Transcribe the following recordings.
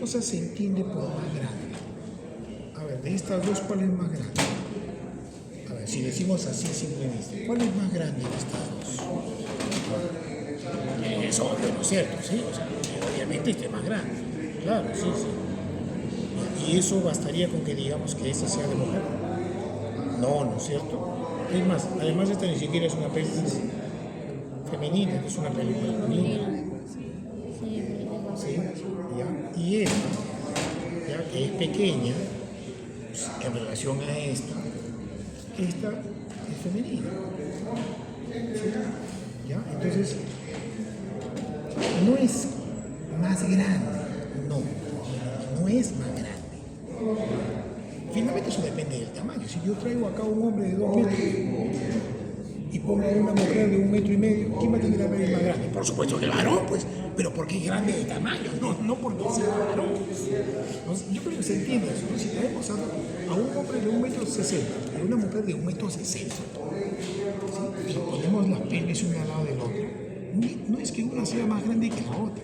cosa se entiende por más grande? A ver, de estas dos, ¿cuál es más grande? A ver, si decimos así simplemente, ¿cuál es más grande de estas dos? Es obvio, ¿no es cierto? ¿Sí? O sea, obviamente este es más grande. Claro, sí, sí. ¿Y eso bastaría con que digamos que esta sea de mujer? No, ¿no es cierto? Es más, además esta ni siquiera es una película femenina, es una película femenina. ¿Sí? ¿Ya? Y esta, ya que es pequeña, pues, en relación a esta es femenina. ¿Sí? ¿Ya? Entonces, no es más grande, no es más grande. Finalmente eso depende del tamaño. Si yo traigo acá a un hombre de 2 metros y pongo a una mujer de 1,5 metros, ¿quién va a tener la pelvis más grande? Por supuesto que el varón, pues, pero porque es grande de tamaño, no porque sea varón. Entonces, yo creo que se entiende eso, ¿no? Si traemos a un hombre de 1,60 m y a una mujer de 1,60 m, ¿sí? Y ponemos las pelvis una al lado del otro, no es que una sea más grande que la otra,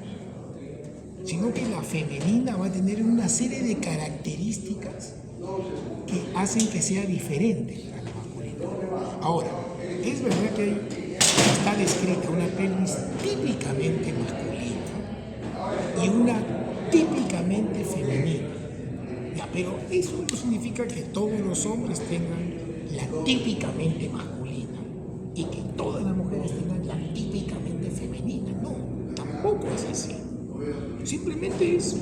sino que la femenina va a tener una serie de características que hacen que sea diferente a la masculina. Ahora, es verdad que está descrita una pelvis típicamente masculina y una típicamente femenina. Ya, pero eso no significa que todos los hombres tengan la típicamente masculina y que todas las mujeres tengan la típicamente femenina. No, tampoco es así. Simplemente es,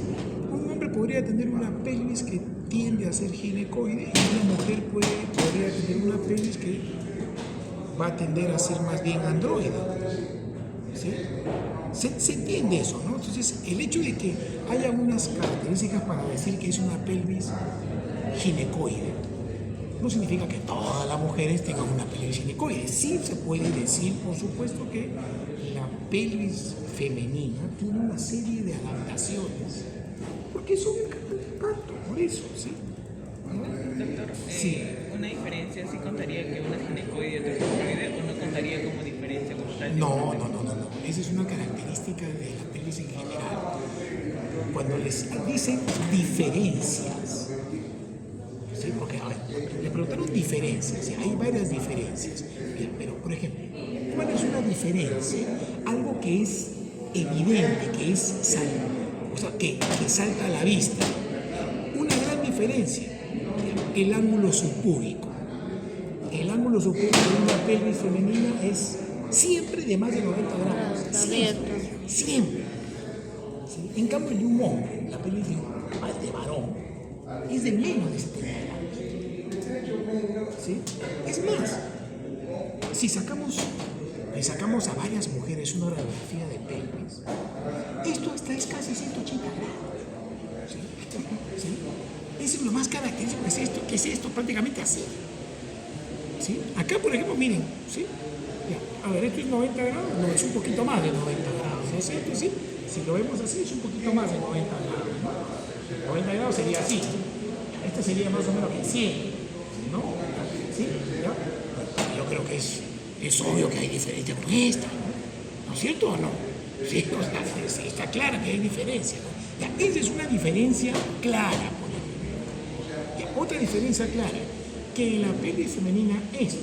un hombre podría tener una pelvis que tiende a ser ginecoide y una mujer podría tener una pelvis que va a tender a ser más bien androide. ¿Sí? Se entiende eso, ¿no? Entonces, el hecho de que haya unas características para decir que es una pelvis ginecoide no significa que todas las mujeres tengan una pelvis ginecoide. Sí se puede decir, por supuesto, que la pelvis femenina tiene una serie de adaptaciones, porque es un parto, por eso, ¿sí? Doctor, Sí. ¿una diferencia sí contaría que una ginecoide y otra ginecoide o no contaría como diferencia como tal? No. Esa es una característica de la pelvis en general. Cuando les dicen diferencias, ¿sí? Porque a ver, le preguntaron diferencias, ¿sí? Hay varias diferencias. Bien, pero, por ejemplo, ¿cuál es una diferencia? Algo que es evidente, que es que salta a la vista. Una gran diferencia, el ángulo subpúbico. El ángulo subpúbico de una pelvis femenina es siempre de más de 90 grados. Siempre. ¿Sí? En cambio, el de un hombre, la pelvis de varón, es de menos de 70 grados. ¿Sí? Es más, si le sacamos a varias mujeres una radiografía de pelvis, esto es casi 180 grados. ¿Sí? ¿Sí? Es lo más característico que es esto prácticamente así. ¿Sí? Acá, por ejemplo, miren, ¿sí? Ya, a ver, esto es 90 grados, no, es un poquito más de 90 grados, ¿no es cierto? ¿Sí? Si lo vemos así, es un poquito más de 90 grados, ¿no? 90 grados sería así, este sería más o menos que 100, ¿no? ¿Sí? ¿Ya? Yo creo que es obvio que hay diferencia con esta, ¿no es cierto o no? Sí, está clara que hay diferencia, ¿no? Ya, esa es una diferencia clara, por ejemplo. Ya, otra diferencia clara, que en la pelvis femenina esto,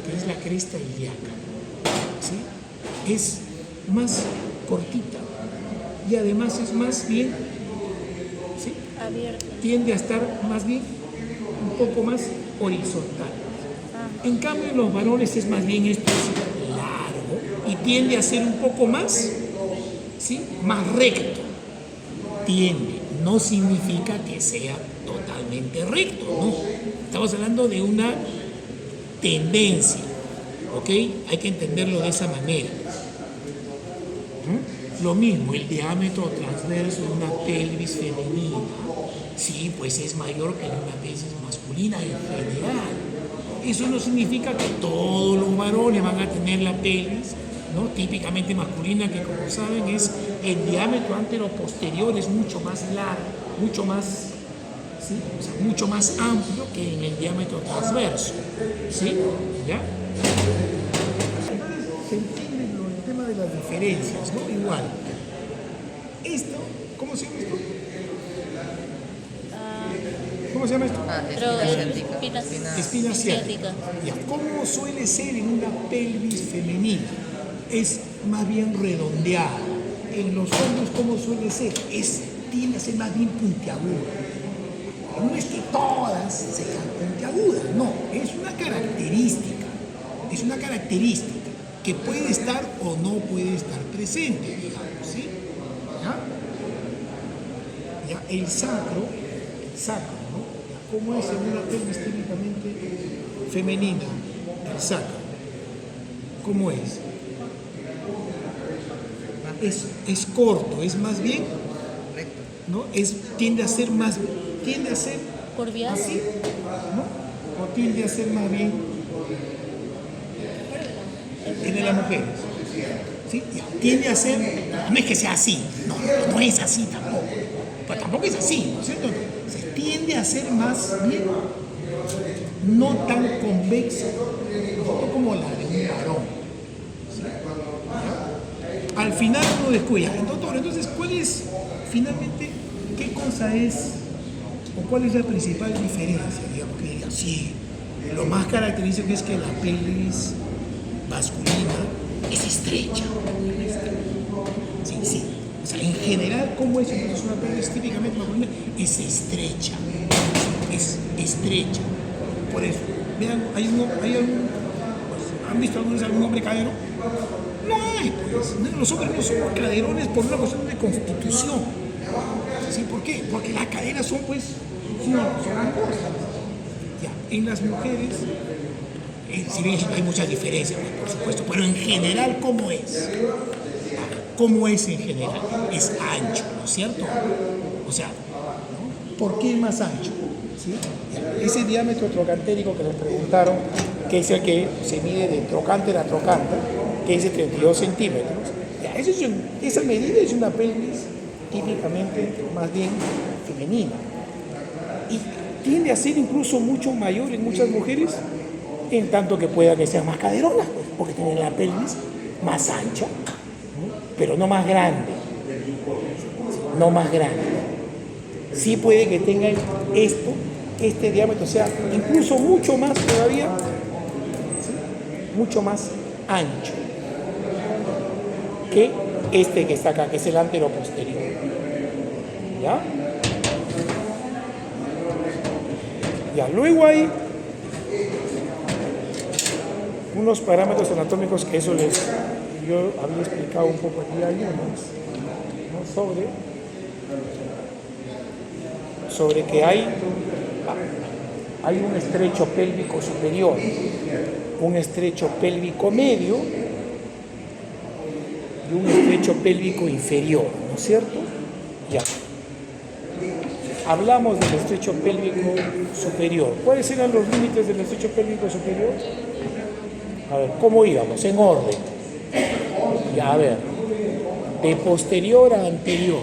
que es la cresta ilíaca, ¿sí? Es más cortita y además es más bien, ¿sí? Abierta. Tiende a estar más bien un poco más horizontal. En cambio en los varones es más bien esto es largo y tiende a ser un poco más, ¿sí? Más recto. Tiende, no significa que sea totalmente recto, no. Estamos hablando de una tendencia, ¿ok? Hay que entenderlo de esa manera. Lo mismo, el diámetro transverso de una pelvis femenina, sí, pues es mayor que una pelvis masculina en general. Eso no significa que todos los varones van a tener la pelvis, ¿no? Típicamente masculina, que como saben es el diámetro antero-posterior es mucho más largo, mucho más, ¿sí? O sea, mucho más amplio que en el diámetro transverso, ¿sí? ¿Ya? Entonces se entiende el tema de las diferencias, ¿no? Igual. Esto, ¿cómo se llama esto? ¿Cómo se llama esto? Espina Espina ciática. Ya, ¿cómo suele ser en una pelvis femenina? Es más bien redondeada. En los hombres, ¿cómo suele ser? Tiende a ser más bien puntiaguda. No es que todas sean puntiagudas, no, es una característica. Es una característica que puede estar o no puede estar presente, digamos, ¿sí? ¿Ya? El sacro, ¿no? ¿Cómo es en una pelvis típicamente femenina? El sacro, ¿cómo es? Es corto, es más bien, ¿no? Tiende a ser curviado, así, ¿no? O tiende a ser más bien el de las mujeres, ¿sí? Tiende a ser, no es que sea así, no es así tampoco, pero tampoco es así, ¿no es cierto? Se tiende a ser más bien no tan convexa, ¿no? Como la de un varón, ¿sí? ¿Ya? Al final uno descuida, doctor, entonces, ¿cuál es finalmente, qué cosa es o cuál es la principal diferencia? Digamos que diga, sí, lo más característico es que la pelvis masculina es estrecha. Sí. O sea, en general, ¿cómo es entonces una pelvis típicamente masculina? Es estrecha. Es estrecha. Por eso, vean, ¿han visto alguna vez algún hombre cadero? No hay, pues. Los hombres no somos caderones por una cuestión de constitución. ¿Sí? ¿Por qué? Porque las caderas son, pues, son angostas. Ya, en las mujeres, si bien hay muchas diferencias, pues, por supuesto, pero en general, ¿cómo es? ¿Cómo es en general? Es ancho, ¿no es cierto? O sea, ¿no? ¿Por qué es más ancho? ¿Sí? Ese diámetro trocantérico que les preguntaron, que es el que se mide de trocánter a trocánter, que es de 32 centímetros, ya, esa medida es una pelvis típicamente más bien femenina. Y tiende a ser incluso mucho mayor en muchas mujeres, en tanto que pueda que sean más caderonas, pues, porque tienen la pelvis más ancha, ¿no? Pero no más grande. No más grande. Sí puede que tengan este diámetro, o sea, incluso mucho más todavía, ¿sí? Mucho más ancho que este que está acá, que es el anteroposterior. ¿Ya? Ya, luego hay unos parámetros anatómicos que yo había explicado un poco aquí, hay unos, ¿no? sobre que hay un estrecho pélvico superior, un estrecho pélvico medio y un estrecho pélvico inferior, ¿no es cierto? Ya. Hablamos del estrecho pélvico superior. ¿Cuáles eran los límites del estrecho pélvico superior? A ver, ¿cómo íbamos? En orden. Ya, a ver. De posterior a anterior.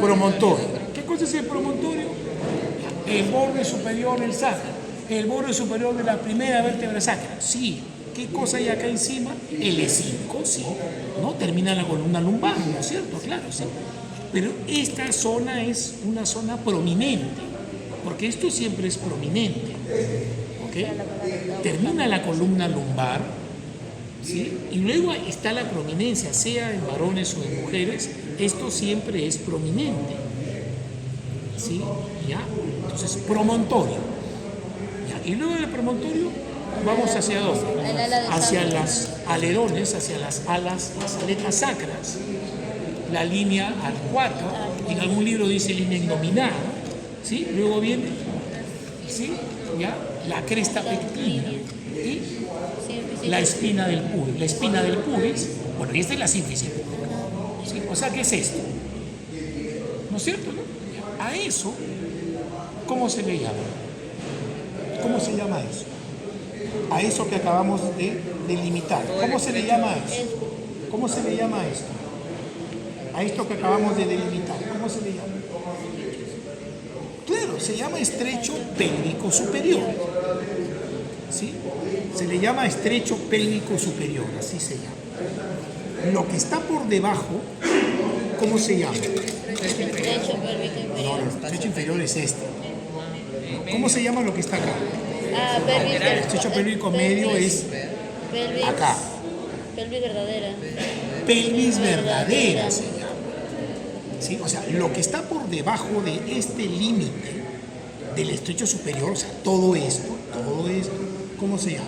Promontorio. ¿Qué cosa es el promontorio? El borde superior del sacro. El borde superior de la primera vértebra sacra. Sí. ¿Qué cosa hay acá encima? L5, sí. ¿No? Termina la columna lumbar, ¿no es cierto? Claro, sí. Pero esta zona es una zona prominente, porque esto siempre es prominente. ¿Ok? Termina la columna lumbar, ¿sí? Y luego está la prominencia, sea en varones o en mujeres, esto siempre es prominente. ¿Sí? ¿Ya? Entonces, promontorio. ¿Ya? Y luego del promontorio vamos hacia dónde? Hacia las alerones, hacia las aletas sacras. La línea al 4, en algún libro dice línea innominada, ¿sí? Luego viene, ¿sí? ¿Ya? La cresta pectina y la espina del pubis. La espina del pubis, bueno, y esta es la sínfisis púbica, ¿sí? O sea, ¿qué es esto? ¿No es cierto, no? A eso, ¿cómo se le llama? ¿Cómo se llama eso? A eso que acabamos de delimitar. ¿Cómo se le llama eso? ¿Cómo se le llama esto? A esto que acabamos de delimitar, ¿cómo se le llama? Claro, se llama estrecho pélvico superior. ¿Sí? Se le llama estrecho pélvico superior, así se llama. Lo que está por debajo, ¿cómo se llama? Estrecho pélvico No, inferior. el estrecho inferior es este. ¿Cómo se llama lo que está acá? Pelvis. El estrecho pélvico medio es Pelvis. acá. Pelvis verdadera. Pelvis verdadera se llama. ¿Sí? O sea, lo que está por debajo de este límite del estrecho superior, o sea, todo esto, ¿cómo se llama?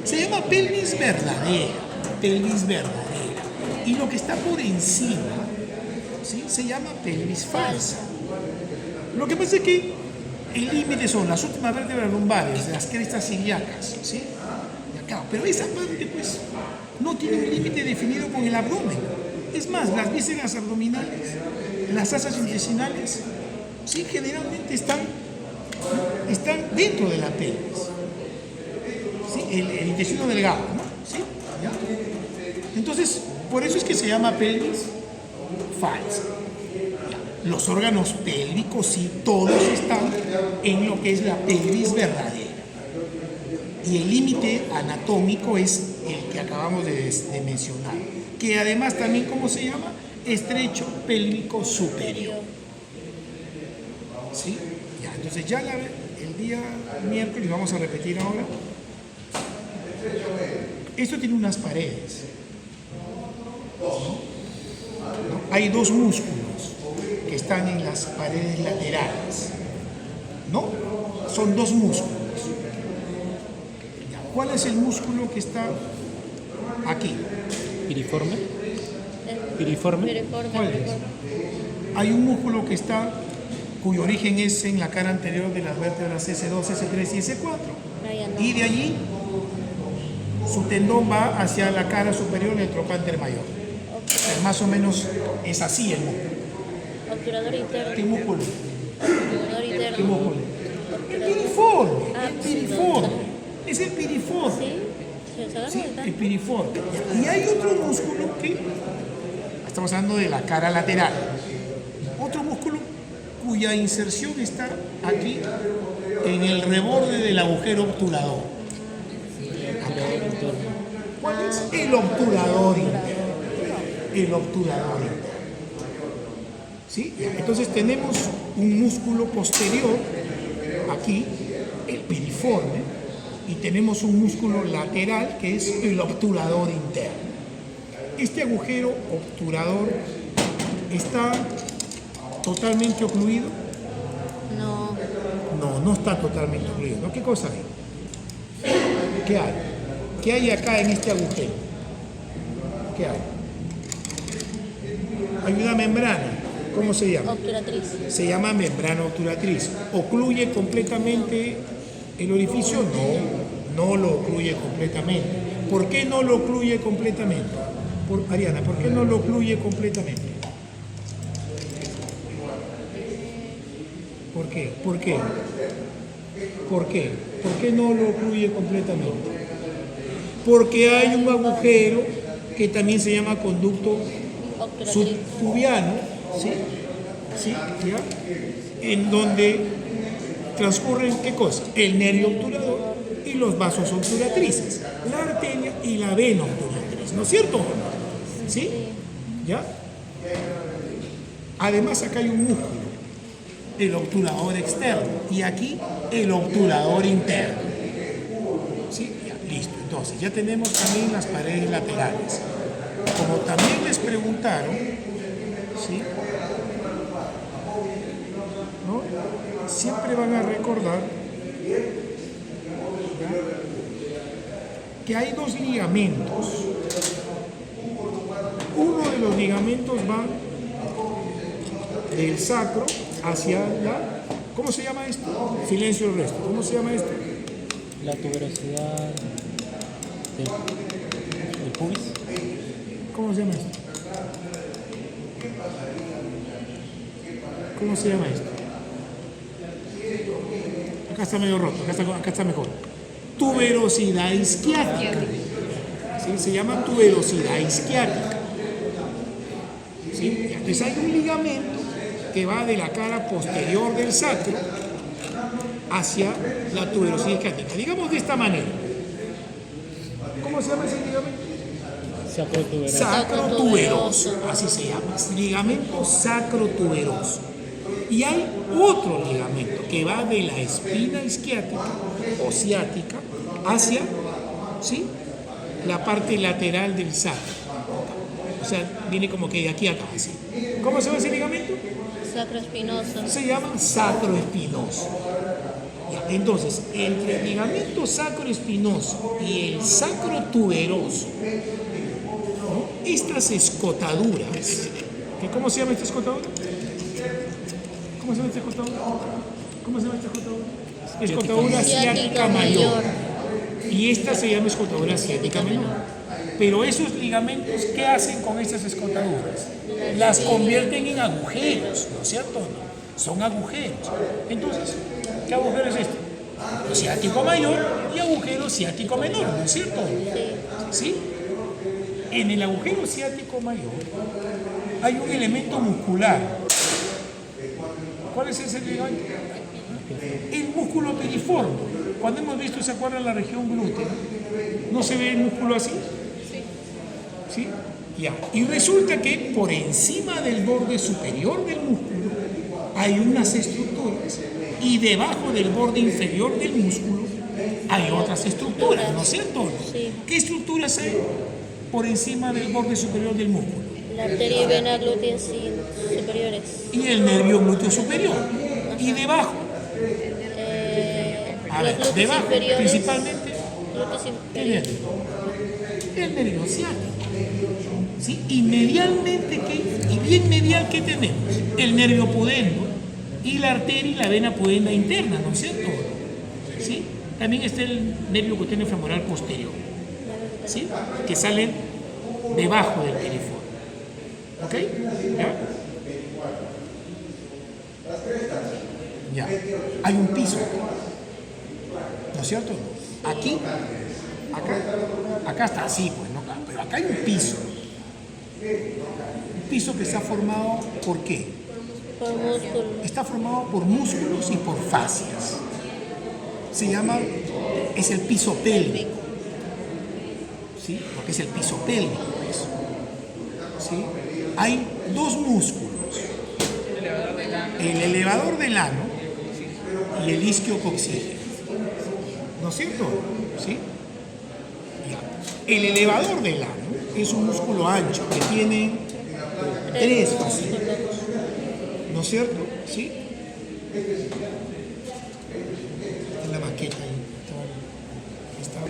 Se llama pelvis verdadera, pelvis verdadera. Y lo que está por encima, ¿sí?, se llama pelvis falsa. Lo que pasa es que el límite son las últimas vértebras lumbares, las crestas ilíacas, ¿sí? Y acá, pero esa parte, pues, no tiene un límite definido con el abdomen. Es más, las vísceras abdominales, las asas intestinales, sí, generalmente están dentro de la pelvis. ¿Sí? El intestino delgado, ¿no? ¿Sí? ¿Ya? Entonces, por eso es que se llama pelvis falsa. ¿Ya? Los órganos pélvicos, sí, todos están en lo que es la pelvis verdadera. Y el límite anatómico es el que acabamos de mencionar, que además también, ¿cómo se llama? Estrecho pélvico superior. ¿Sí? Ya, entonces ya el día miércoles, vamos a repetir ahora, esto tiene unas paredes. ¿No? Hay dos músculos que están en las paredes laterales. ¿No? Son dos músculos. Ya, ¿cuál es el músculo que está aquí? Piriforme. Piriforme. ¿Cuál es? Hay un músculo que está, cuyo origen es en la cara anterior de las vértebras S2, S3 y S4. Y de allí su tendón va hacia la cara superior del trocánter mayor. O sea, más o menos es así el músculo. Obturador interno. ¿Qué músculo? Obturador interno. ¿Qué músculo? El piriforme. El piriforme. Es el piriforme. Sí. Sí, el piriforme. Y hay otro músculo que, estamos hablando de la cara lateral, otro músculo cuya inserción está aquí en el reborde del agujero obturador. ¿Cuál es? El obturador interno. El obturador interno. ¿Sí? Entonces tenemos un músculo posterior aquí, el piriforme, y tenemos un músculo lateral que es el obturador interno. Este agujero obturador está totalmente ocluido. No está totalmente ocluido. ¿No? ¿Qué cosa hay? ¿Qué hay? ¿Qué hay acá en este agujero? ¿Qué hay? Hay una membrana. ¿Cómo se llama? Obturatriz. Se llama membrana obturatriz. ¿Ocluye completamente el orificio? No lo ocluye completamente. ¿Por qué no lo ocluye completamente? Ariana, ¿por qué no lo ocluye completamente? ¿Por qué? ¿Por qué? ¿Por qué? ¿Por qué no lo ocluye completamente? Porque hay un agujero que también se llama conducto subtubiano, ¿sí? ¿Sí? ¿Ya? En donde transcurren, ¿qué cosa? El nervio obturador y los vasos obturatrices, la arteria y la vena obturatriz, ¿no es cierto? ¿Sí? ¿Ya? Además acá hay un músculo, el obturador externo, y aquí el obturador interno. ¿Sí? Ya, listo. Entonces, ya tenemos también las paredes laterales. Como también les preguntaron, ¿sí?, ¿no?, siempre van a recordar, ¿ya?, que hay dos ligamentos. Uno de los ligamentos va del sacro hacia la... ¿Cómo se llama esto? Silencio el resto. ¿Cómo se llama esto? La tuberosidad del pubis. ¿Cómo se llama esto? ¿Cómo se llama esto? Acá está medio roto, acá está mejor. Tuberosidad isquiática. ¿Sí? Se llama tuberosidad isquiática. ¿Sí? Entonces hay un ligamento que va de la cara posterior del sacro hacia la tuberosidad isquiática. Digamos de esta manera. ¿Cómo se llama ese ligamento? Sacrotuberoso. Sacrotuberoso, así se llama, es ligamento sacrotuberoso. Y hay otro ligamento que va de la espina isquiática o ciática hacia, ¿sí?, la parte lateral del sacro. O sea, viene como que de aquí a acá, así. ¿Cómo se llama ese ligamento? Sacroespinoso. Se llama sacroespinoso. Ya, entonces, entre el ligamento sacroespinoso y el sacrotuberoso, ¿no?, estas escotaduras, ¿cómo se llama esta escotadura? ¿Cómo se llama esta escotadura? ¿Cómo se llama esta escotadura? Escotadura ciática mayor. Y esta se llama escotadura ciática menor. Pero esos ligamentos, ¿qué hacen con estas escotaduras? Las convierten en agujeros, ¿no es cierto? Son agujeros. Entonces, ¿qué agujero es este? Ciático mayor y agujero ciático menor, ¿no es cierto? ¿Sí? En el agujero ciático mayor hay un elemento muscular. ¿Cuál es ese ligamento? El músculo piriforme. Cuando hemos visto, ¿se acuerdan la región glútea? ¿No se ve el músculo así? ¿Sí? Ya. Y resulta que por encima del borde superior del músculo hay unas estructuras y debajo del borde inferior del músculo hay otras estructuras, ¿no es cierto? Sí. ¿Qué estructuras hay por encima del borde superior del músculo? La arteria y vena glúteas superiores. Y el nervio glúteo superior. Y debajo, a ver, Los glúteos debajo, inferiores. principalmente, Glúteos ¿qué inferiores. nervio? El nervio ciático. ¿Sí? Y medialmente, y bien medial, ¿qué tenemos? El nervio pudendo y la arteria y la vena pudenda interna, ¿no es cierto? ¿Sí? También está el nervio cutáneo femoral posterior, ¿sí?, que sale debajo del piriforme. ¿Ok? ¿Ya? Ya. Hay un piso, ¿no es cierto? Aquí, acá está así, pues, ¿no? Pero acá hay un piso. Un piso que está formado ¿por qué? Por músculo. Está formado por músculos y por fascias. Se llama, es el piso pélvico. ¿Sí? Porque es el piso pélvico eso. ¿Sí? Hay dos músculos. El elevador del ano y el isquiocoxígeno. ¿No es cierto? ¿Sí? Ya. El elevador del ano es un músculo ancho que tiene 3 fascias. ¿No es cierto? ¿Sí? En la maqueta ahí están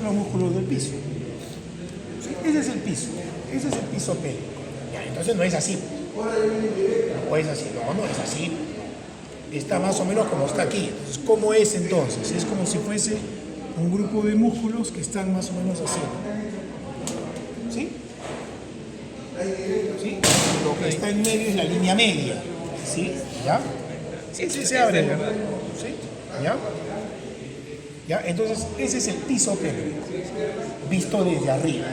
los músculos del piso. ¿Sí? Ese es el piso. Ese es el piso pélvico. Ya, entonces no es así. No es así. No es así. Está más o menos como está aquí. Entonces, ¿cómo es entonces? Es como si fuese un grupo de músculos que están más o menos así. ¿Sí? ¿Sí? Lo que está en medio es la línea media. ¿Sí? ¿Ya? Sí, se abre. ¿Sí? ¿Ya? ¿Ya? Entonces, ese es el piso pélvico, visto desde arriba.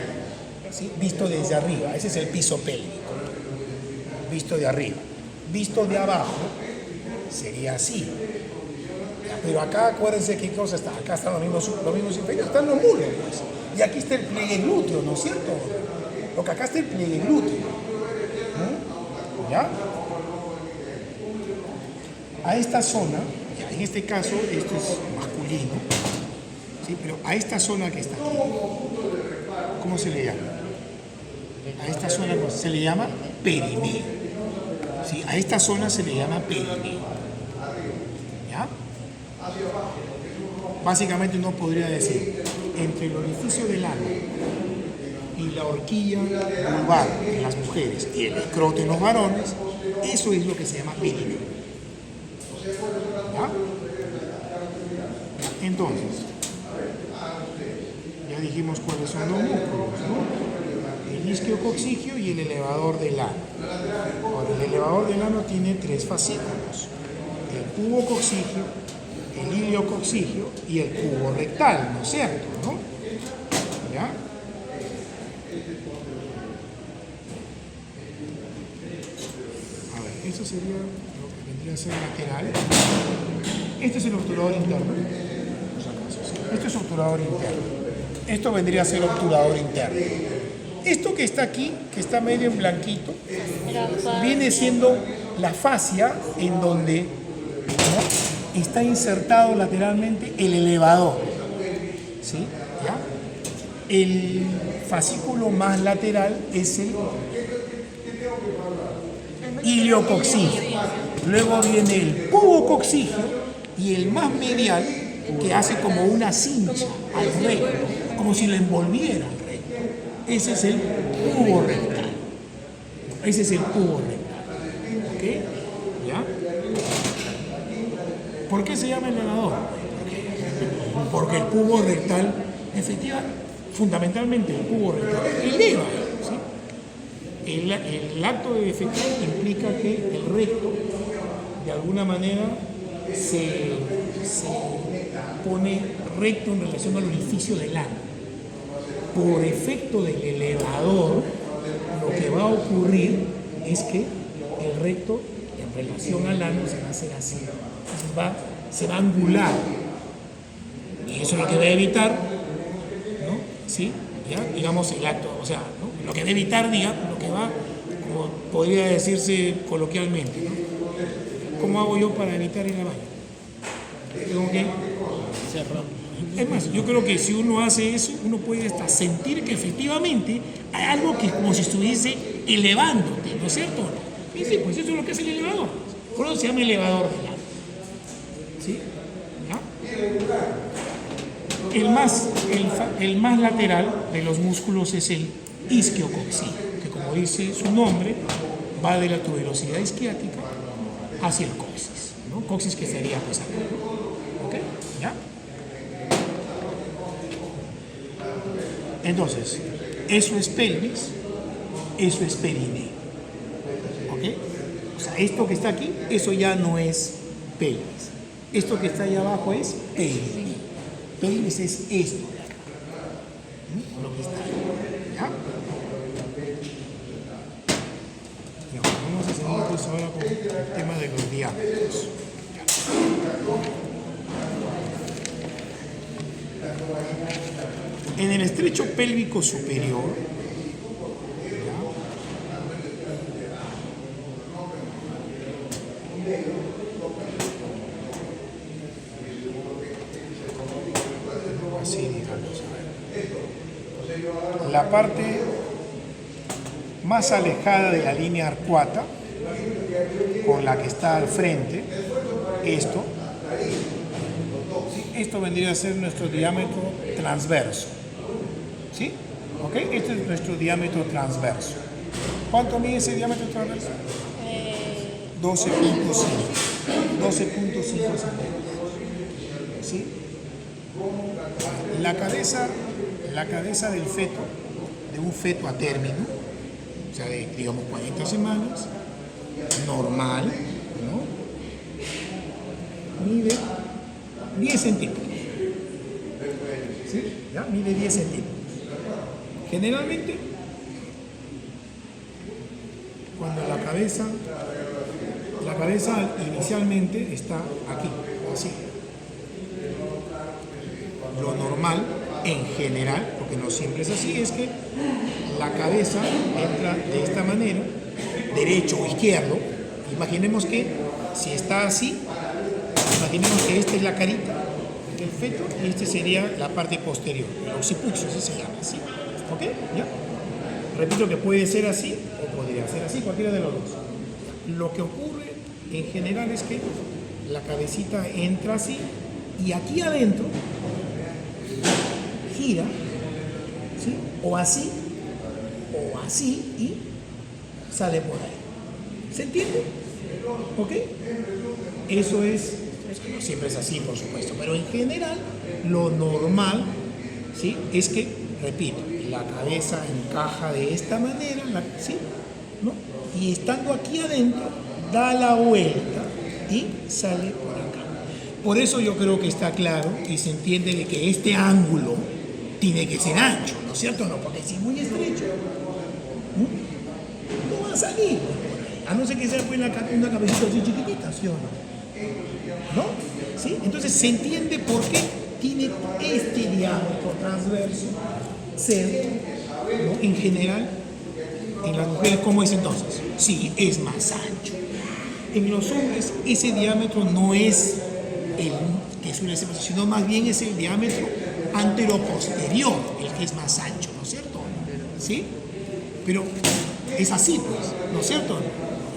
¿Sí? Visto desde arriba. Ese es el piso pélvico. Visto de arriba. Visto de abajo, sería así. Pero acá, acuérdense qué cosa está. Acá están los mismos inferiores, están los muslos, pues. Y aquí está el pliegue glúteo, ¿no es cierto? Porque acá está el pliegue glúteo. ¿Ya? A esta zona, en este caso, esto es masculino, ¿sí? Pero a esta zona que está aquí, ¿cómo se le llama? A esta zona se le llama perineo. ¿Sí? A esta zona se le llama perineo. ¿Ya? Básicamente uno podría decir, entre el orificio del ano y la horquilla vulvar en las mujeres y el escroto en los varones, eso es lo que se llama perineo. ¿Ya? Entonces, ya dijimos cuáles son los músculos, ¿no? El isquiocoxigio y el elevador del ano. Ahora, el elevador del ano tiene 3 fascículos: el cubo coxigio, el iliocoxigio y el cubo rectal, ¿no es cierto? ¿No? ¿Ya? A ver, eso sería lo que vendría a ser lateral. Este es el obturador interno. Esto es obturador interno. Esto vendría a ser obturador interno. Esto que está aquí, que está medio en blanquito, La fascia. viene siendo la fascia en donde, ¿no?, está insertado lateralmente el elevador. ¿Sí? ¿Ya? El fascículo más lateral es el iliococcigio. Luego viene el pubococcigio y el más medial, que hace como una cincha al recto, como si lo envolviera al recto. Ese es el cubo rectal. Ese es el cubo rectal. ¿Ok? ¿Ya? ¿Por qué se llama elevador? Porque el cubo rectal, fundamentalmente el cubo rectal, eleva. ¿Sí? El acto de defecar implica que el recto, de alguna manera, se pone recto en relación al orificio del ano. Por efecto del elevador, lo que va a ocurrir es que el recto, en relación al ano, se va a hacer así. Entonces se va a angular. Y eso es lo que va a evitar, ¿no? ¿Sí? ¿Ya? Digamos el acto, o sea, ¿no?, lo que va a evitar, digamos, lo que va, como podría decirse coloquialmente, ¿no? ¿Cómo hago yo para evitar ir al baño? Tengo que Cerrado. Es más, yo creo que si uno hace eso, uno puede hasta sentir que efectivamente hay algo que como si estuviese elevándote, ¿no es cierto? Y sí, pues eso es lo que hace el elevador. Por eso se llama elevador del ano. ¿Sí? ¿Ya? El más lateral de los músculos es el isquiococcigio, que como dice su nombre, va de la tuberosidad isquiática hacia el coxis, ¿no? Coxis que sería pues acá. ¿Ok? ¿Ya? Entonces, eso es pelvis, eso es perineo. ¿Ok? O sea, esto que está aquí, eso ya no es pelvis. Esto que está ahí abajo es perineo. Pelvis es esto de acá. Lo que está ahí. ¿Ya? Ya, vamos a seguir pues ahora con el tema de los diámetros. En el estrecho pélvico superior, así digamos, la parte más alejada de la línea arcuata, con la que está al frente, esto vendría a ser nuestro diámetro transverso. ¿Sí? ¿Ok? Este es nuestro diámetro transverso. ¿Cuánto mide ese diámetro transverso? 12.5. 12.5 centímetros. ¿Sí? La cabeza del feto, de un feto a término, o sea, de, digamos, 40 semanas, normal, ¿no?, mide 10 centímetros. ¿Sí? ¿Ya? Mide 10 centímetros. Generalmente, cuando la cabeza inicialmente está aquí, así. Lo normal, en general, porque no siempre es así, es que la cabeza entra de esta manera, derecho o izquierdo. Imaginemos que si está así, imaginemos que esta es la carita del feto y esta sería la parte posterior, el occipucio, así se llama, ¿sí? ¿Ok? ¿Ya? Repito que puede ser así o podría ser así, cualquiera de los dos. Lo que ocurre en general es que la cabecita entra así y aquí adentro gira, ¿sí?, o así y sale por ahí. ¿Se entiende? ¿Ok? Eso es que no siempre es así, por supuesto, pero en general lo normal, ¿sí?, es que, repito, la cabeza encaja de esta manera, ¿sí?, ¿no?, y estando aquí adentro da la vuelta y sale por acá. Por eso yo creo que está claro y se entiende de que este ángulo tiene que ser ancho, ¿no es cierto? No, porque si es muy estrecho, no va a salir, a no ser que sea pues una cabecita así chiquitita, ¿sí o no? ¿No? ¿Sí? Entonces se entiende por qué tiene este diámetro transverso ser ¿no? En general, en las mujeres, ¿cómo es entonces? Sí, es más ancho. En los hombres, ese diámetro no es el que suele ser, sino más bien es el diámetro anteroposterior, el que es más ancho, ¿no es cierto? ¿Sí? Pero es así, pues, ¿no es cierto?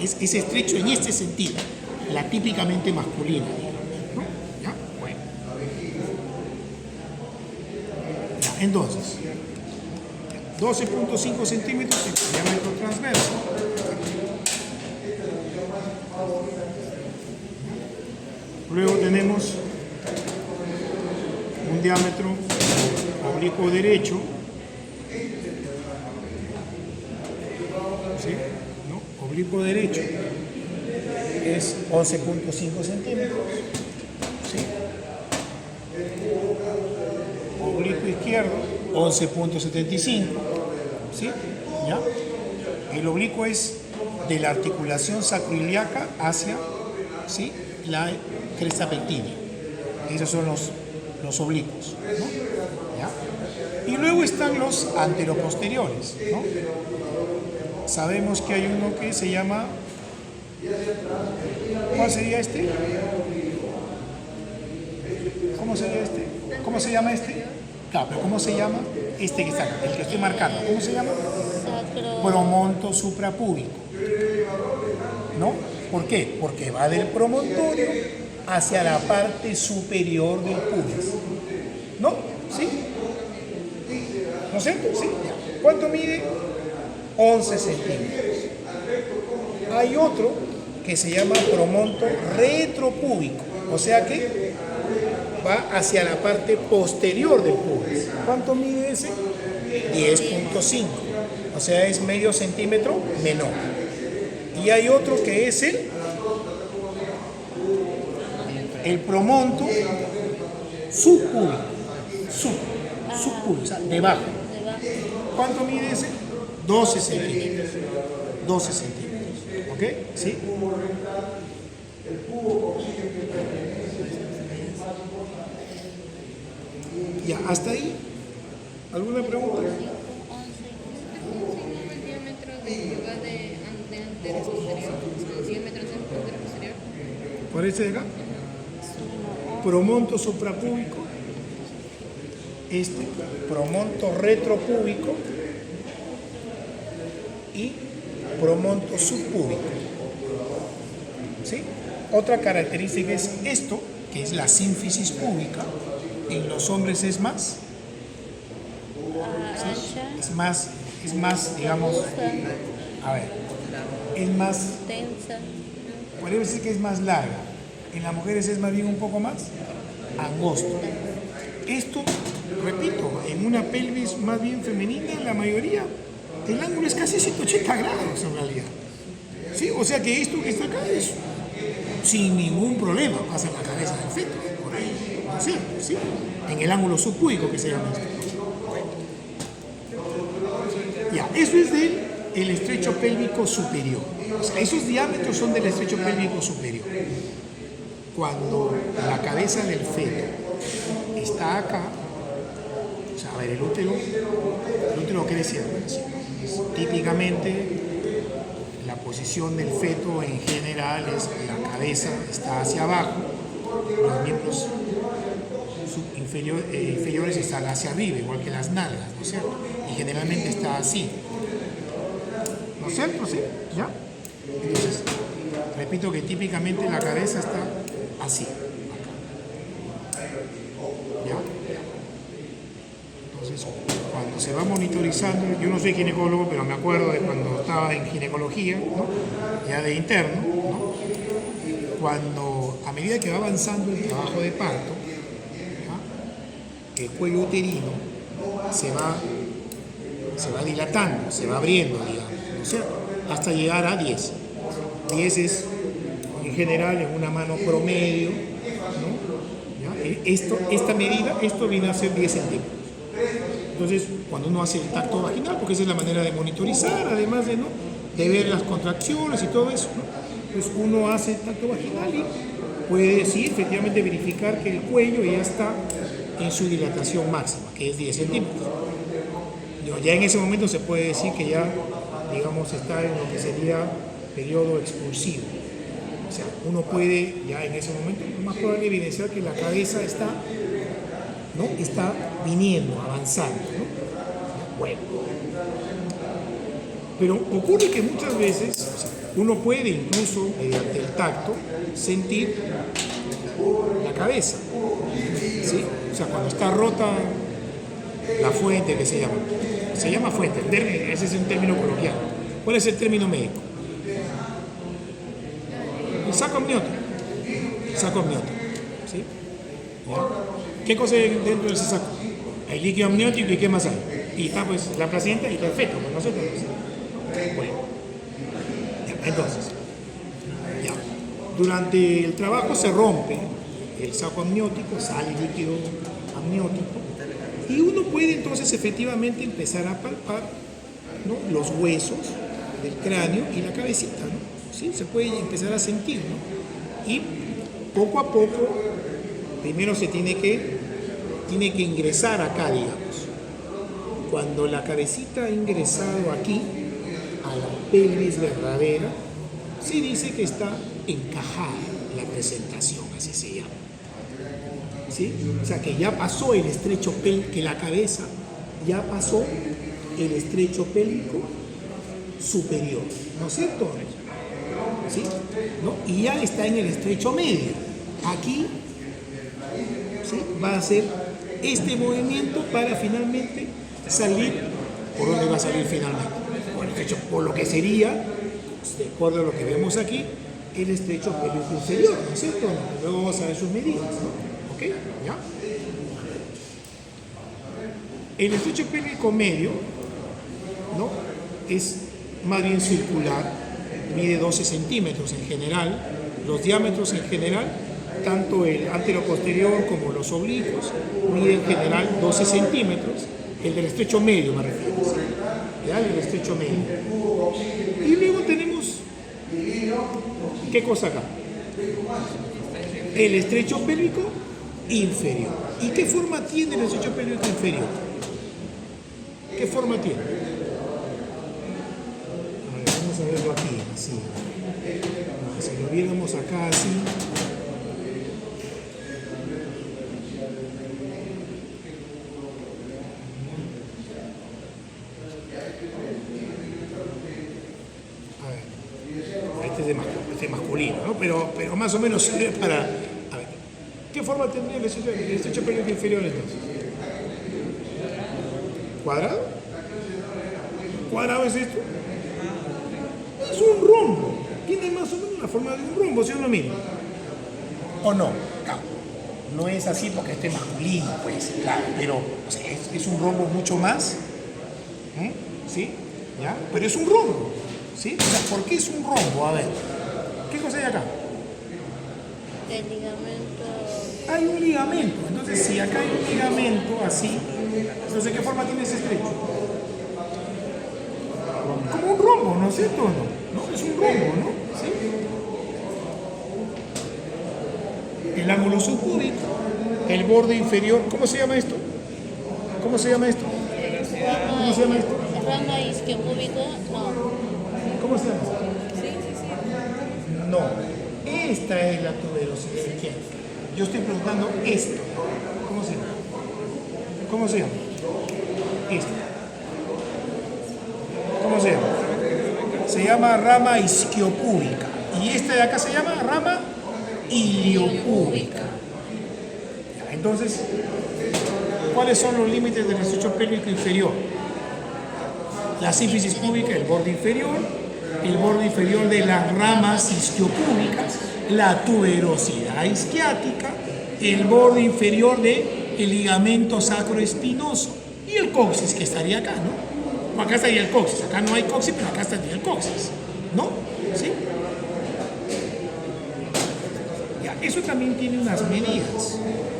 Es estrecho en este sentido, la típicamente masculina, ¿no? ¿Ya? Bueno. Ya, entonces, 12.5 centímetros el diámetro transverso. Luego tenemos un diámetro oblicuo derecho, ¿sí? ¿No? Oblicuo derecho es 11.5 centímetros, ¿sí? Oblicuo izquierdo 11.75, ¿sí? ¿Ya? El oblicuo es de la articulación sacroiliaca hacia, ¿sí?, la cresta pectínea. Esos son los oblicuos, ¿no? ¿Ya? Y luego están los anteroposteriores, ¿no? Sabemos que hay uno que se llama, ¿cuál sería este? ¿Cómo sería este? ¿Cómo se llama este? Claro, pero ¿cómo se llama este que está acá? El que estoy marcando, ¿cómo se llama? Sacro. Promonto suprapúbico, ¿no? ¿Por qué? Porque va del promontorio hacia la parte superior del pubis, ¿no? ¿Sí? ¿No es cierto? ¿Sí? Ya. ¿Cuánto mide? 11 centímetros. Hay otro que se llama promonto retropúbico, o sea que va hacia la parte posterior del pubis. ¿Cuánto mide ese? 10.5, o sea es medio centímetro menor. Y hay otro que es el promonto subpúbico, subpúbico, o sea, debajo. ¿Cuánto mide ese? 12 centímetros. 12 centímetros. ¿Ok? ¿Sí? Ya, hasta ahí. ¿Alguna pregunta? El diámetro de va de antero posterior, el diámetro antero posterior. ¿Por ese de acá? Promonto suprapúbico. Este, promonto retropúbico y promonto subpúbico. ¿Sí? Otra característica es esto, que es la sínfisis púbica. En los hombres es más, Ancha. es más, digamos, a ver, es más, Tensa. podría decir que es más larga. En las mujeres es más bien un poco más angosto. Esto, repito, en una pelvis más bien femenina, la mayoría, el ángulo es casi 180 grados en realidad. ¿Sí? O sea que esto que está acá es sin ningún problema, pasa en la cabeza del feto, por ahí, ¿no es cierto? ¿Sí? En el ángulo subpúbico que se llama esto. Ya, eso es del estrecho pélvico superior. O sea, esos diámetros son del estrecho pélvico superior. Cuando la cabeza del feto está acá, o sea, a ver, el útero crece así. Típicamente la posición del feto en general es la cabeza está hacia abajo, los miembros inferiores están hacia arriba, igual que las nalgas, ¿no es cierto? Y generalmente está así, ¿no es cierto? ¿Sí? ¿Ya? Entonces, repito que típicamente la cabeza está así, acá. ¿Ya? Entonces, cuando se va monitorizando, yo no soy ginecólogo, pero me acuerdo de cuando estaba en ginecología, ¿no? Ya de interno, ¿no? Cuando a medida que va avanzando el trabajo de parto, ¿ya?, el cuello uterino se va dilatando, se va abriendo, digamos, ¿no es cierto?, hasta llegar a 10. 10 es, en general, en una mano promedio, ¿no? ¿Ya? Esta medida, esto viene a ser 10 centímetros. Entonces, cuando uno hace el tacto vaginal, porque esa es la manera de monitorizar, además de, ¿no?, de ver las contracciones y todo eso, ¿no?, pues uno hace el tacto vaginal y puede, sí, efectivamente verificar que el cuello ya está en su dilatación máxima, que es 10 centímetros. No, ya en ese momento se puede decir que ya, digamos, está en lo que sería periodo expulsivo. O sea, uno puede ya en ese momento, lo más probable, evidenciar que la cabeza está, ¿no? Está viniendo, avanzando, ¿no? Bueno. Pero ocurre que muchas veces, o sea, uno puede incluso, mediante el tacto, sentir la cabeza, ¿sí? O sea, cuando está rota la fuente, que se llama fuente, ese es un término coloquial. ¿Cuál es el término médico? El saco amniótico. Saco amniótico, ¿sí? ¿Ya? ¿Qué cosa hay dentro de ese saco? Hay líquido amniótico y ¿qué más hay? Y está pues la placenta y está el feto, pues nosotros. Bueno, ya, entonces, ya. Durante el trabajo se rompe el saco amniótico, sale líquido amniótico, y uno puede entonces efectivamente empezar a palpar, ¿no? Los huesos del cráneo y la cabecita, ¿no? ¿Sí? Se puede empezar a sentir, ¿no? Y poco a poco, primero se tiene que ingresar acá, digamos. Cuando la cabecita ha ingresado aquí, a la pelvis verdadera, se dice que está encajada la presentación, así se llama. ¿Sí? O sea, que ya pasó el estrecho pélvico, que la cabeza ya pasó el estrecho pélvico superior, ¿no es cierto? ¿Sí? ¿No? Y ya está en el estrecho medio. Aquí, ¿sí? Va a hacer este movimiento para finalmente salir. ¿Por dónde va a salir finalmente? Por el estrecho, por lo que sería, de acuerdo a lo que vemos aquí, el estrecho pélvico inferior, ¿no es cierto? Luego vamos a ver sus medidas, ¿no? ¿Ok? ¿Ya? El estrecho pélvico medio, ¿no? Es más bien circular, mide 12 centímetros en general, los diámetros en general, tanto el anteroposterior como los oblicuos, miden en general 12 centímetros, el del estrecho medio me refiero, ¿sí? ¿Ya? El del estrecho medio. Y luego tenemos, ¿qué cosa acá? El estrecho pélvico inferior. ¿Y qué forma tiene el estrecho pélvico inferior? ¿Qué forma tiene? A ver, vamos a verlo aquí, así. Si lo viéramos acá así. A ver, este es masculino, ¿no? Pero más o menos sirve para... A ver, ¿qué forma tendría el estrecho pélvico inferior entonces? ¿Cuadrado? ¿Cuadrado es esto? Es un rombo. Tiene más o menos la forma de un rombo, ¿sí o no mismo? ¿O no? No es así porque este es masculino, pues, claro, pero o sea, es un rombo mucho más, ¿sí? ¿Ya? Pero es un rombo, ¿sí? O sea, ¿por qué es un rombo? A ver, ¿qué cosa hay acá? El ligamento. Hay un ligamento, entonces si acá hay un ligamento así, entonces ¿qué forma tiene ese estrecho? Como un rombo, ¿no es cierto? ¿No? Es un rombo, ¿no? ¿Sí? El ángulo subcúbico, el borde inferior, ¿cómo se llama esto? ¿Cómo se llama esto? ¿Cómo se llama esto? Rama isquiopúbica, no. ¿Cómo se llama esto? No, esta es la tuberosidad izquierda. Yo estoy preguntando esto. ¿Cómo se llama? ¿Cómo se llama? Esto. ¿Cómo se llama? Se llama rama isquiopúbica. Y esta de acá se llama rama iliopúbica. Entonces, ¿cuáles son los límites del estrecho pélvico inferior? La sínfisis púbica, el borde inferior de las ramas isquiopúbicas, la tuberosidad isquiática, el borde inferior del ligamento sacroespinoso y el coxis, que estaría acá, ¿no? Acá estaría el coxis, acá no hay coxis, pero acá estaría el coxis, ¿no? ¿Sí? Ya, eso también tiene unas medidas,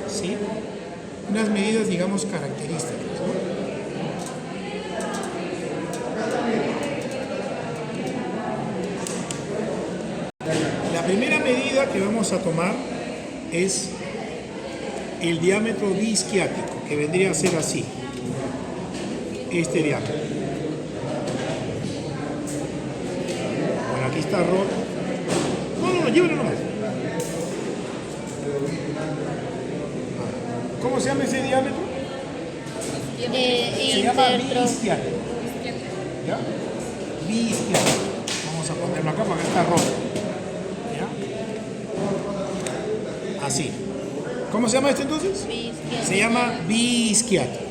¿sí? Unas medidas, digamos, características, ¿no? La primera medida que vamos a tomar es el diámetro biisquiático, que vendría a ser así. este diámetro. Bueno, aquí está roto. No, llévalo nomás. ¿Cómo se llama ese diámetro? Se llama biisquiático. ¿Ya? Biisquiático. Vamos a ponerlo acá porque está roto. ¿Ya? Así. ¿Cómo se llama esto entonces? Biisquiático. Se llama biisquiático.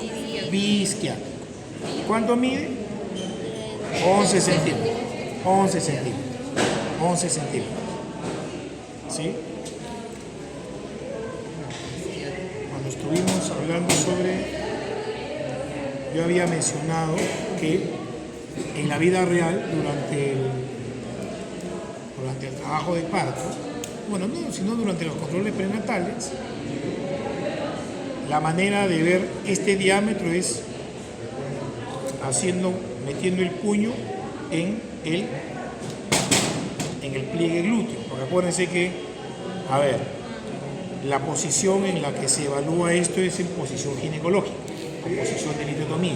Biisquiático. ¿Cuánto mide? 11 centímetros. 11 centímetros. 11 centímetros. ¿Sí? Cuando estuvimos hablando sobre... Yo había mencionado que en la vida real, durante el trabajo de parto, bueno, no, sino durante los controles prenatales, la manera de ver este diámetro es metiendo el puño en el pliegue glúteo. Porque acuérdense que, a ver, la posición en la que se evalúa esto es en posición ginecológica, en posición de litotomía,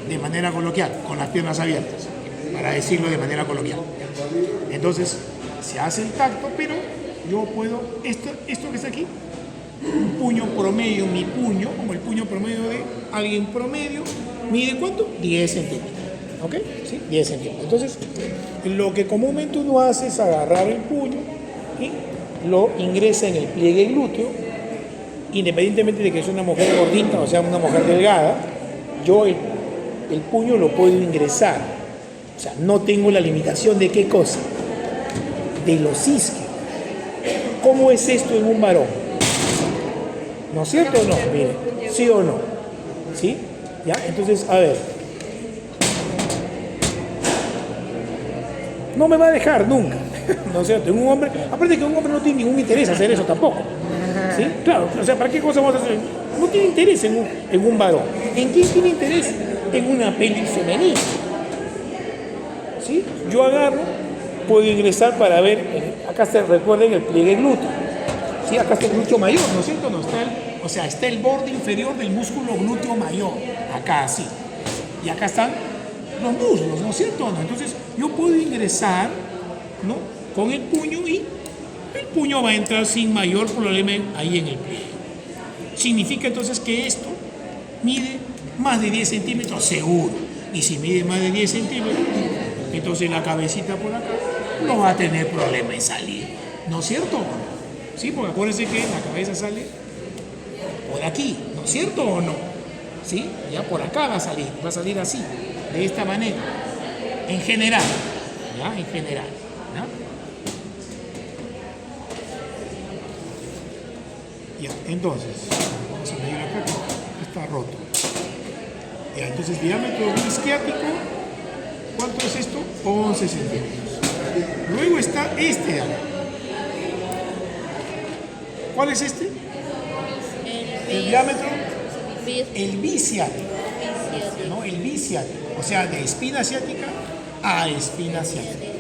de manera coloquial, con las piernas abiertas, para decirlo de manera coloquial. Entonces, se hace el tacto, pero yo puedo, esto que está aquí, un puño promedio, mi puño, como el puño promedio de alguien promedio, ¿mide cuánto? 10 centímetros. ¿Ok? ¿Sí? 10 centímetros. Entonces, lo que comúnmente uno hace es agarrar el puño y lo ingresa en el pliegue glúteo, independientemente de que sea una mujer gordita o sea una mujer delgada, yo el puño lo puedo ingresar. O sea, no tengo la limitación de qué cosa, de los isquios. ¿Cómo es esto en un varón? ¿No es cierto o no? Mire, ¿sí o no? ¿Sí? ¿Ya? Entonces, a ver. No me va a dejar nunca. ¿No es cierto? En un hombre, aparte que un hombre no tiene ningún interés hacer eso tampoco. ¿Sí? Claro, o sea, ¿para qué cosa vamos a hacer? No tiene interés en un varón. ¿En quién tiene interés? En una pelvis femenina. ¿Sí? Yo agarro, puedo ingresar para ver, acá recuerden el pliegue glúteo. ¿Sí? Acá está el glúteo mayor, ¿no es cierto? No, está el borde inferior del músculo glúteo mayor, acá así. Y acá están los muslos, ¿no es cierto? ¿No? Entonces yo puedo ingresar, ¿no?, con el puño y el puño va a entrar sin mayor problema ahí en el pliegue. Significa entonces que esto mide más de 10 centímetros seguro. Y si mide más de 10 centímetros, entonces la cabecita por acá no va a tener problema en salir. ¿No es cierto? Sí, porque acuérdense que la cabeza sale por aquí, ¿no es cierto o no? ¿Sí? Ya por acá va a salir así, de esta manera, en general, ¿ya? En general, ¿ya? Ya, entonces, vamos a medir acá, está roto. Ya, entonces, diámetro isquiático, ¿cuánto es esto? 11 centímetros. Luego está este diámetro. ¿Cuál es este? El diámetro. El biciático. ¿No? El biciático. O sea, de espina ciática a espina ciática.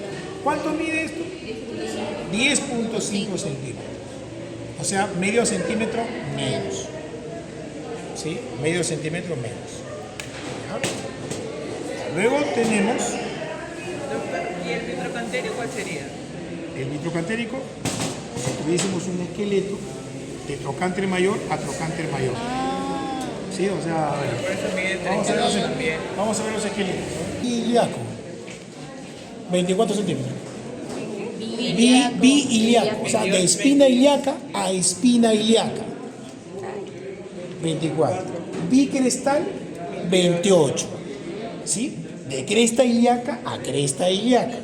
¿Cuánto mide esto? 10.5 centímetros. O sea, medio centímetro menos. ¿Sí? Medio centímetro menos. ¿Ya? Luego tenemos... Doctor, ¿y el vitrocantérico cuál sería? El vitrocantérico, si tuviésemos un esqueleto de trocánter mayor a trocánter mayor. Sí, o sea, a ver. Por eso mide Vamos a ver los esqueletos. Ilíaco, 24 centímetros. Bi-ilíaco, o sea, de espina ilíaca a espina ilíaca, 24. Bicrestal, 28. ¿Sí? De cresta ilíaca a cresta ilíaca.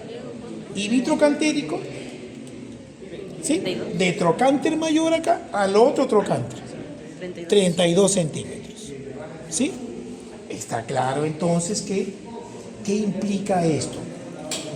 Y vitrocantérico, ¿sí?, de trocánter mayor acá al otro trocánter, 32 centímetros. ¿Sí? Está claro entonces que, ¿qué implica esto?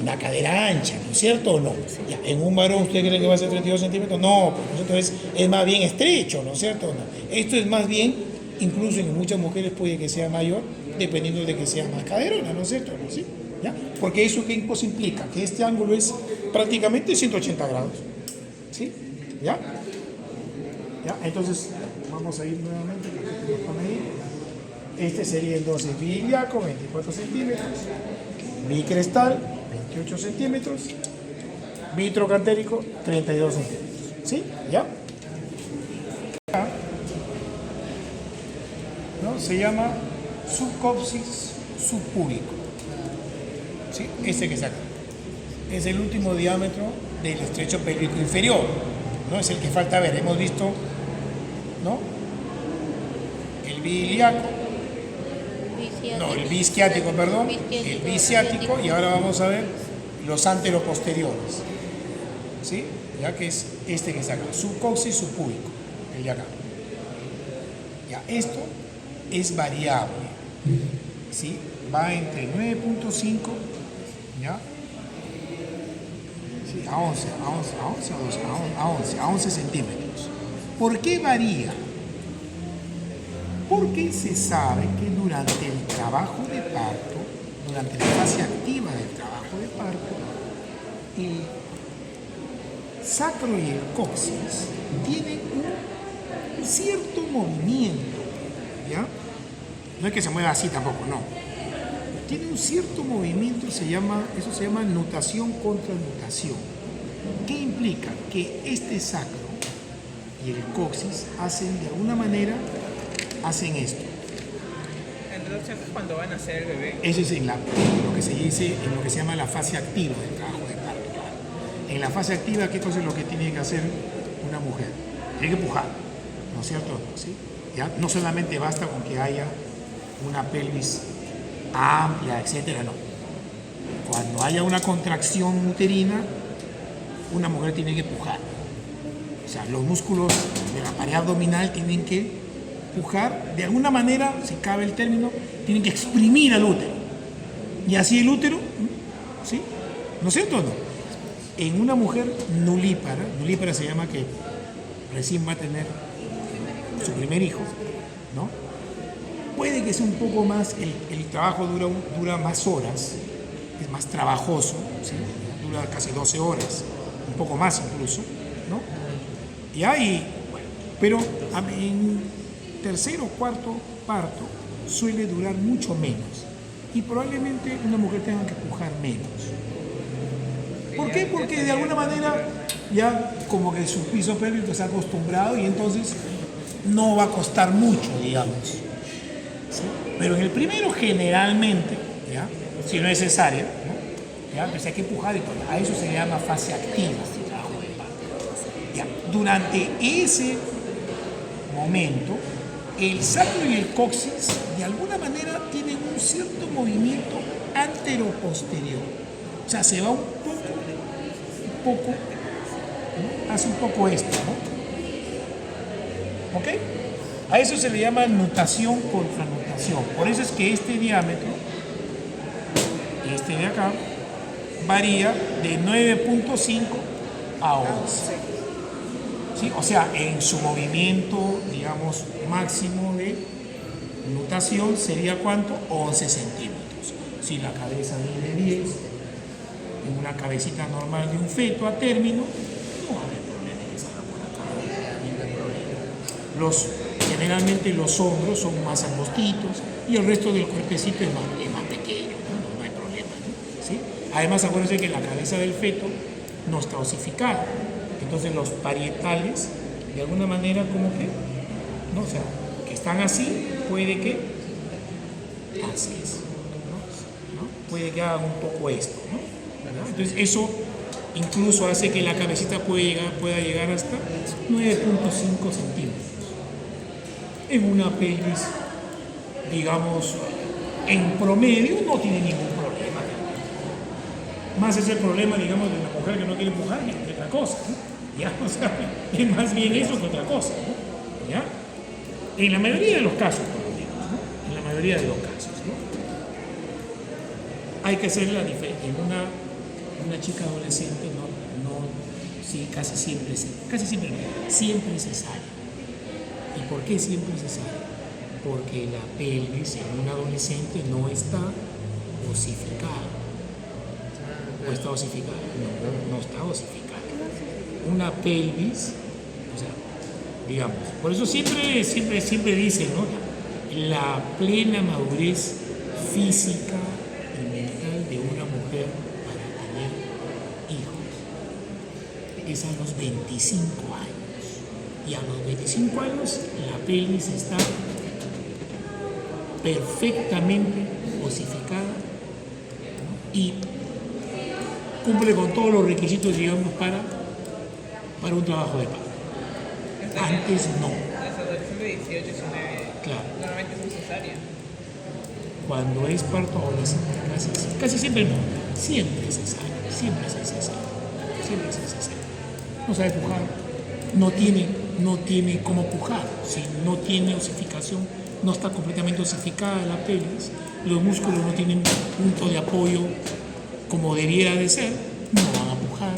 Una cadera ancha, ¿no es cierto o no? Ya, en un varón, ¿usted cree que va a ser 32 centímetros? No, pues entonces es más bien estrecho, ¿no es cierto o no? Esto es más bien, incluso en muchas mujeres puede que sea mayor, dependiendo de que sea más caderona, ¿no es cierto? ¿Sí? ¿Ya? Porque eso ¿qué cosa implica? Que este ángulo es prácticamente 180 grados. ¿Sí? ¿Ya? ¿Ya? Entonces, vamos a ir nuevamente para medir. Este sería entonces biliaco, 24 centímetros. Bicrestal, 28 centímetros. Vitrocantérico, 32 centímetros. ¿Sí? ¿Ya? ¿No? Se llama subcoxis subpúbico. ¿Sí? Este que está acá. Es el último diámetro del estrecho pélvico inferior. ¿No? Es el que falta ver. Hemos visto, ¿no? El biliaco. No, el bisquiático, perdón. El bisiático. Y ahora vamos a ver los anteroposteriores. ¿Sí? Ya que es este que está acá. Subcoxis subpúbico. El de acá. Ya, esto es variable. ¿Sí? Va entre 9.5, ¿ya? Sí, a 11, a 11 centímetros. ¿Por qué varía? Porque se sabe que durante el trabajo de parto, durante la fase activa del trabajo de parto, el sacro y el coxis tienen un cierto movimiento, ¿ya? No es que se mueva así tampoco, no. Tiene un cierto movimiento, eso se llama nutación contra nutación. ¿Qué implica? Que este sacro y el coxis hacen de alguna manera, hacen esto. Entonces, cuando van a hacer el bebé, Eso es en lo que se dice, en lo que se llama la fase activa del trabajo de parto. Claro. En la fase activa, ¿qué cosa es lo que tiene que hacer una mujer? Tiene que pujar, ¿no es cierto? ¿Sí? ¿Ya? No solamente basta con que haya una pelvis amplia, etcétera, no. Cuando haya una contracción uterina, una mujer tiene que pujar. O sea, los músculos de la pared abdominal tienen que pujar, de alguna manera, si cabe el término, tienen que exprimir al útero. Y así el útero, ¿sí? ¿No es cierto o no? En una mujer nulípara se llama que recién va a tener su primer hijo, ¿no? Puede que sea un poco más, el trabajo dura más horas, es más trabajoso, ¿sí? Dura casi 12 horas, un poco más incluso, ¿no? Pero en tercer o cuarto parto suele durar mucho menos y probablemente una mujer tenga que pujar menos. ¿Por qué? Porque de alguna manera ya como que su piso pélvico está acostumbrado y entonces no va a costar mucho, digamos. ¿Sí? Pero en el primero generalmente, ¿ya? Si no es cesárea, ¿no? ¿Ya? Pues hay que pujar y todo. A eso se le llama fase activa del trabajo de parto. ¿Ya? Durante ese momento, el sacro y el coxis de alguna manera tienen un cierto movimiento antero-posterior. O sea, se va un poco, ¿no? Hace un poco esto, ¿no? ¿Ok? A eso se le llama nutación contra nutación. Por eso es que este diámetro, este de acá, varía de 9.5 a 11. ¿Sí? O sea, en su movimiento, digamos, máximo de nutación sería ¿cuánto? 11 centímetros. Si la cabeza mide 10, en una cabecita normal de un feto a término, no va a haber problema en que salga por acá. No hay problema. Generalmente los hombros son más angostitos y el resto del cuerpecito es más pequeño, ¿no? No hay problema, ¿no? ¿Sí? Además, acuérdense que la cabeza del feto no está osificada. Entonces los parietales, de alguna manera, como que, ¿no? O sea, que están así, puede que así es, ¿no? Puede que hagan un poco esto, ¿no? ¿Verdad? Entonces eso incluso hace que la cabecita pueda llegar hasta 9.5 centímetros. En una pelvis, digamos, en promedio no tiene ningún problema. Más es el problema, digamos, de una mujer que no quiere empujar que otra cosa, ¿no? ¿Ya? O sea, es más bien eso que otra cosa, ¿no? ¿Ya? En la mayoría de los casos, por lo menos, ¿no? En la mayoría de los casos, ¿no? Hay que hacer la diferencia. En una chica adolescente, sí, casi siempre es cesárea. ¿Y por qué siempre es cesárea? Porque la pelvis en un adolescente no está osificada. ¿O está osificada? No está osificada. Una pelvis, o sea, digamos, por eso siempre dicen, ¿no? la plena madurez física y mental de una mujer para tener hijos es a los 25 años. Y a los 25 años la pelvis está perfectamente osificada, ¿no? Y cumple con todos los requisitos, digamos, para un trabajo de parto. Antes no. Las adolescentes de 18, 19, Claro. normalmente es cesárea. Cuando es parto adolescente, casi siempre no, siempre es cesárea, siempre es cesárea, siempre es cesárea. No sabe pujar, no tiene cómo pujar, si no tiene osificación, no está completamente osificada la pelvis, los músculos no tienen punto de apoyo como debiera de ser, no van a pujar,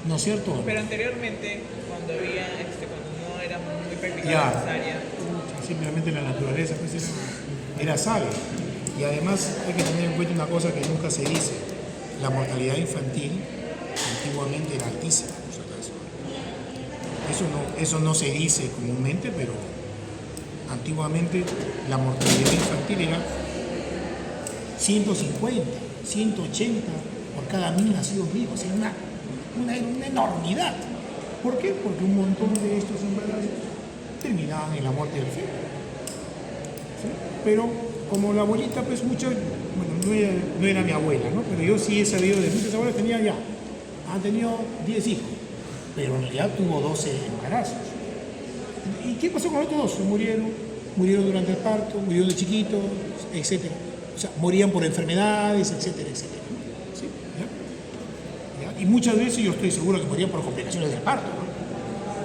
¿no es cierto? Pero anteriormente, cuando no era muy práctica Ya. la cesárea, Simplemente la naturaleza pues era sabia. Y además hay que tener en cuenta una cosa que nunca se dice: la mortalidad infantil antiguamente era altísima, por si acaso. Eso no se dice comúnmente, pero antiguamente la mortalidad infantil era 150, 180 por cada 1000 nacidos vivos. Era una enormidad. ¿Por qué? Porque un montón de estos embarazos terminaban en la muerte del feto. ¿Sí? Pero como la abuelita, pues muchas, bueno, no era mi abuela, ¿no? Pero yo sí he sabido de muchas abuelas que han tenido 10 hijos, pero en realidad tuvo 12 embarazos. ¿Y qué pasó con los otros dos? Se murieron durante el parto, murieron de chiquitos, etc. O sea, morían por enfermedades, etcétera, etcétera. ¿Sí? ¿Ya? Y muchas veces yo estoy seguro que morían por complicaciones del parto, ¿no?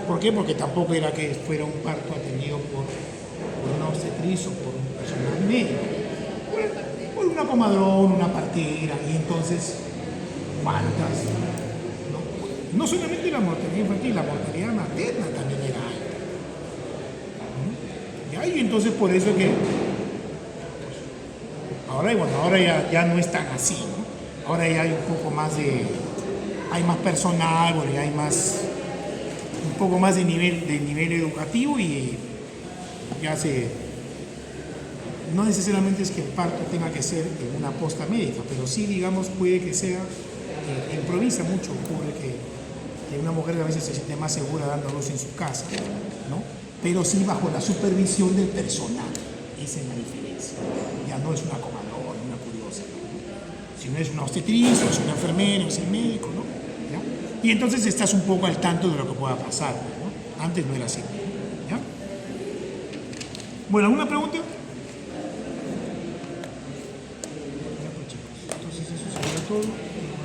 ¿Por qué? Porque tampoco era que fuera un parto atendido por una obstetriz o por un personal médico. Por una comadrona, una partera, y entonces, ¿cuántas? No solamente la mortalidad infantil, la mortalidad materna también era alta. ¿Ya? Y entonces por eso que ahora ya no es tan así, ¿no? Ahora ya hay un poco más hay más personal, bueno, ya hay un poco más de nivel educativo, y ya no necesariamente es que el parto tenga que ser en una posta médica, pero sí, digamos, puede que sea, improvisa mucho, ocurre que una mujer a veces se siente más segura dando luz en su casa, ¿no? Pero sí bajo la supervisión del personal. Esa es la diferencia. Ya no es una comadrona, una curiosa, ¿no? Si no es una obstetriz, o es una enfermera, o es el médico, ¿no? ¿Ya? Y entonces estás un poco al tanto de lo que pueda pasar, ¿no? Antes no era así. ¿Ya? Bueno, ¿alguna pregunta? Ya, pues, chicos. Entonces eso sería todo.